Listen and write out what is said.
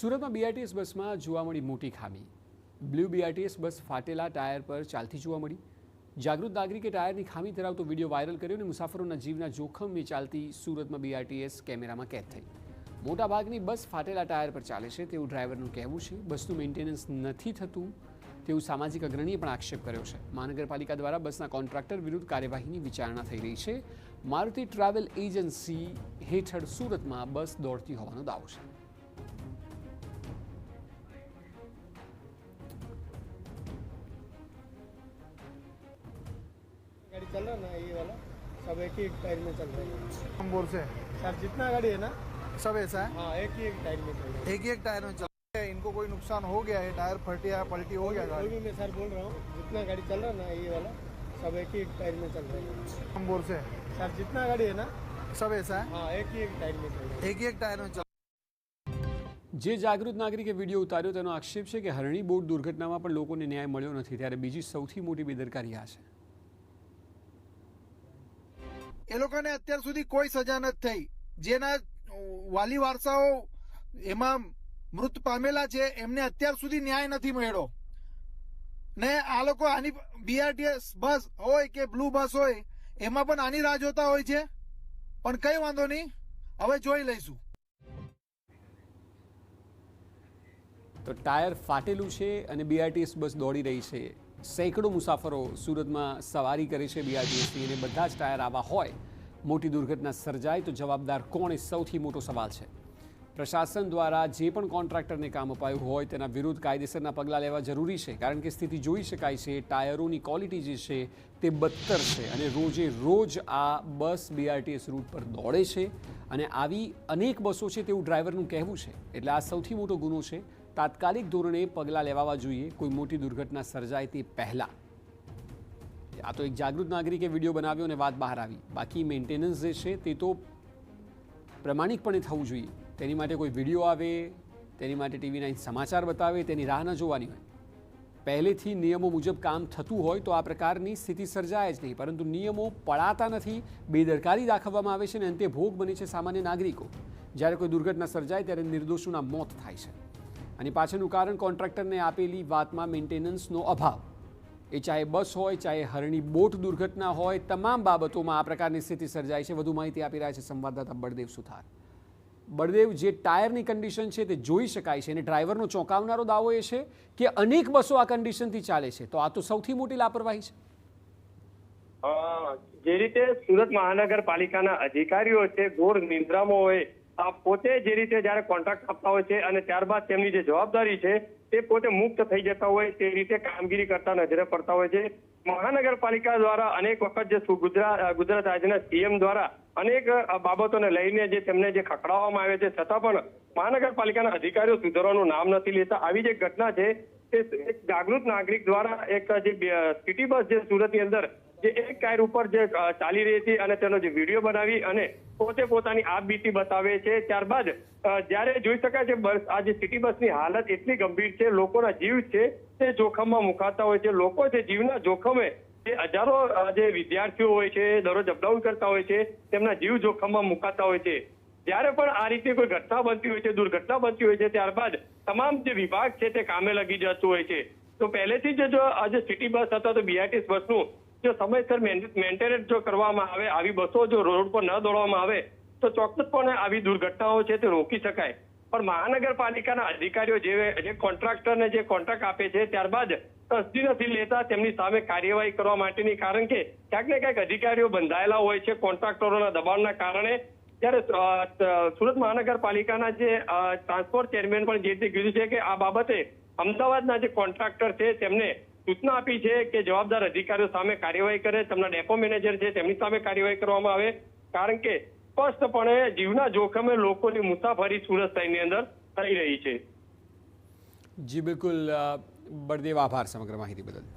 સુરતમાં બીઆરટીએસ બસમાં જોવા મળી મોટી ખામી। બ્લુ બીઆરટીએસ બસ ફાટેલા ટાયર પર ચાલતી જોવા મળી। જાગૃત નાગરિકે ટાયરની ખામી ધરાવતો વિડીયો વાયરલ કર્યો અને મુસાફરોના જીવના જોખમે ચાલતી સુરતમાં બીઆરટીએસ કેમેરામાં કેદ થઈ। મોટાભાગની બસ ફાટેલા ટાયર પર ચાલે છે તેવું ડ્રાઈવરનું કહેવું છે। બસનું મેન્ટેનન્સ નથી થતું તેવું સામાજિક અગ્રણીએ પણ આક્ષેપ કર્યો છે। મહાનગરપાલિકા દ્વારા બસના કોન્ટ્રાક્ટર વિરુદ્ધ કાર્યવાહીની વિચારણા થઈ રહી છે। મારુતિ ટ્રાવેલ એજન્સી હેઠળ સુરતમાં બસ દોડતી હોવાનો દાવો છે। गाड़ी चल रहा है ना, ये वाला सब एक ही टायर में चल रहा है। हम बोल से सर जितना गाड़ी है ना सब ऐसा है, हाँ एक ही एक टायर में चल रहा है। एक ही एक टायर में चल रहा है। इनको कोई नुकसान हो गया है, टायर फटिया पलटी हो गया कोई गाड़ी? भी मैं सर बोल रहा हूँ जितना गाड़ी चल रहा है ना, ये वाला सब एक ही एक टायर में चल रहा है। हम बोल से सर जितना गाड़ी है ना सब ऐसा है, हाँ एक ही एक टायर में चल रहा है। एक ही एक टायर में चल જે જાગૃત નાગરિકે વિડીયો ઉતાર્યો તેનો આક્ષેપ છે કે હરણી બોટ દુર્ઘટનામાં પણ લોકોને ન્યાય મળ્યો નથી, ત્યારે બીજી સૌથી મોટી બેદરકારી આ છે। એ લોકોને અત્યાર સુધી કોઈ સજા નથી થઈ। જેના વાલી વારસાઓ એમાં મૃત પામેલા છે એમને અત્યાર સુધી ન્યાય નથી મળ્યો ને આ લોકો આની બીઆરટીએસ બસ હોય કે બ્લુ બસ હોય એમાં પણ આની રાહ જોતા હોય છે, પણ કઈ વાંધો નહીં, હવે જોઈ લઈશું। તો ટાયર ફાટેલું છે અને બીઆરટીએસ બસ દોડી રહી છે। સેંકડો મુસાફરો સુરતમાં સવારી કરે છે બીઆરટીએસની અને બધા જ ટાયર આવા હોય, મોટી દુર્ઘટના સર્જાય તો જવાબદાર કોણ એ સૌથી મોટો સવાલ છે। પ્રશાસન દ્વારા જે પણ કોન્ટ્રાક્ટરને કામ અપાયું હોય તેના વિરુદ્ધ કાયદેસરના પગલાં લેવા જરૂરી છે, કારણ કે સ્થિતિ જોઈ શકાય છે ટાયરોની ક્વોલિટી જે છે તે બદતર છે અને રોજે રોજ આ બસ બીઆરટીએસ રૂટ પર દોડે છે અને આવી અનેક બસો છે તેવું ડ્રાઈવરનું કહેવું છે। એટલે આ સૌથી મોટો ગુનો છે। તાત્કાલિક ધોરણે પગલાં લેવા જોઈએ કોઈ મોટી દુર્ઘટના સર્જાય તે પહેલાં। આ તો એક જાગૃત નાગરિકે વિડીયો બનાવ્યો અને વાત બહાર આવી। બાકી મેન્ટેનન્સ જે છે તે તો પ્રમાણિકપણે થવું જોઈએ। તેની માટે કોઈ વિડીયો આવે, તેની માટે ટીવી 9 સમાચાર બતાવે તેની રાહ ન જોવાની હોય। પહેલેથી નિયમો મુજબ કામ થતું હોય તો આ પ્રકારની સ્થિતિ સર્જાય જ નહીં, પરંતુ નિયમો પડાતા નથી, બેદરકારી દાખવવામાં આવે છે અને અંતે ભોગ બને છે સામાન્ય નાગરિકો। જ્યારે કોઈ દુર્ઘટના સર્જાય ત્યારે નિર્દોષોના મોત થાય છે અને પાછળનું કારણ કોન્ટ્રાક્ટરને આપેલી વાતમાં મેન્ટેનન્સનો અભાવ। એ ચાહે બસ હોય, ચાહે હરણી બોટ દુર્ઘટના હોય, તમામ બાબતોમાં આ પ્રકારની સ્થિતિ સર્જાય છે। વધુ માહિતી આપી રહ્યા છે સંવાદદાતા બળદેવ સુથાર। બળદેવ, જે ટાયરની કન્ડિશન છે તે જોઈ શકાય છે અને ડ્રાઈવરનો ચોંકાવનારો દાવો એ છે કે અનેક બસો આ કન્ડિશનથી ચાલે છે, તો આ તો સૌથી મોટી લાપરવાહી છે। જે રીતે સુરત મહાનગરપાલિકાના અધિકારીઓ છે ઘોર નિંદ્રામાં હોય, પોતે જે રીતે જયારે કોન્ટ્રાક્ટ આપતા હોય છે અને ત્યારબાદ તેમની જે જવાબદારી છે તે પોતે મુક્ત થઈ જતા હોય તે રીતે કામગીરી કરતા નજરે પડતા હોય છે। મહાનગરપાલિકા દ્વારા અનેક વખત જે ગુજરાત રાજ્યના સીએમ દ્વારા અનેક બાબતોને લઈને જે તેમને જે ખખડાવવામાં આવે છે, છતાં પણ મહાનગરપાલિકાના અધિકારીઓ સુધારવાનું નામ નથી લેતા। આવી જે ઘટના છે તે એક જાગૃત નાગરિક દ્વારા એક જે સિટી બસ જે સુરતની અંદર જે એક ટાયર ઉપર જે ચાલી રહી હતી અને તેનો જે વિડીયો બનાવી અને પોતે પોતાની આપબીતી બતાવે છે। ત્યારબાદ જ્યારે જોઈ શકાય છે બસ આ જે સિટી બસની હાલત એટલી ગંભીર છે, લોકોના જીવ છે તે જોખમમાં મુકાતા હોય છે। લોકો જે જીવના જોખમે જે હજારો જે વિદ્યાર્થીઓ હોય છે દરરોજ અપડાઉન કરતા હોય છે, તેમના જીવ જોખમમાં મુકાતા હોય છે। જ્યારે પણ આ રીતે કોઈ ઘટના બનતી હોય છે, દુર્ઘટના બનતી હોય છે, ત્યારબાદ તમામ જે વિભાગ છે તે કામે લગી જતું હોય છે। તો પહેલેથી જ જો આ જે સિટી બસ અથવા તો બીઆરટીએસ બસનું જો સમયસર મેન્ટેનન્સ જો કરવામાં આવે, આવી બસો જો રોડ પર ન દોડવામાં આવે તો ચોક્કસપણે આવી દુર્ઘટનાઓ છે તે રોકી શકાય। પણ મહાનગરપાલિકાના અધિકારીઓ જે કોન્ટ્રાક્ટરને જે કોન્ટ્રાક્ટ આપે છે ત્યારબાદ તસદી નથી લેતા તેમની સામે કાર્યવાહી કરવા માટેની, કારણ કે ક્યાંક ને ક્યાંક અધિકારીઓ બંધાયેલા હોય છે કોન્ટ્રાક્ટરોના દબાણના કારણે। ત્યારે સુરત મહાનગરપાલિકાના જે ટ્રાન્સપોર્ટ ચેરમેન પણ જે રીતે કીધું છે કે આ બાબતે અમદાવાદના જે કોન્ટ્રાક્ટર છે તેમને સૂચના આપી છે કે જવાબદાર અધિકારીઓ સામે કાર્યવાહી કરે, તેમના ડેપો મેનેજર છે તેમની સામે કાર્યવાહી કરવામાં આવે, કારણ કે સ્પષ્ટપણે જીવના જોખમે લોકોની મુસાફરી સુરત શહેરની અંદર થઈ રહી છે। જી બિલકુલ બળદેવ, આભાર સમગ્ર માહિતી બદલ।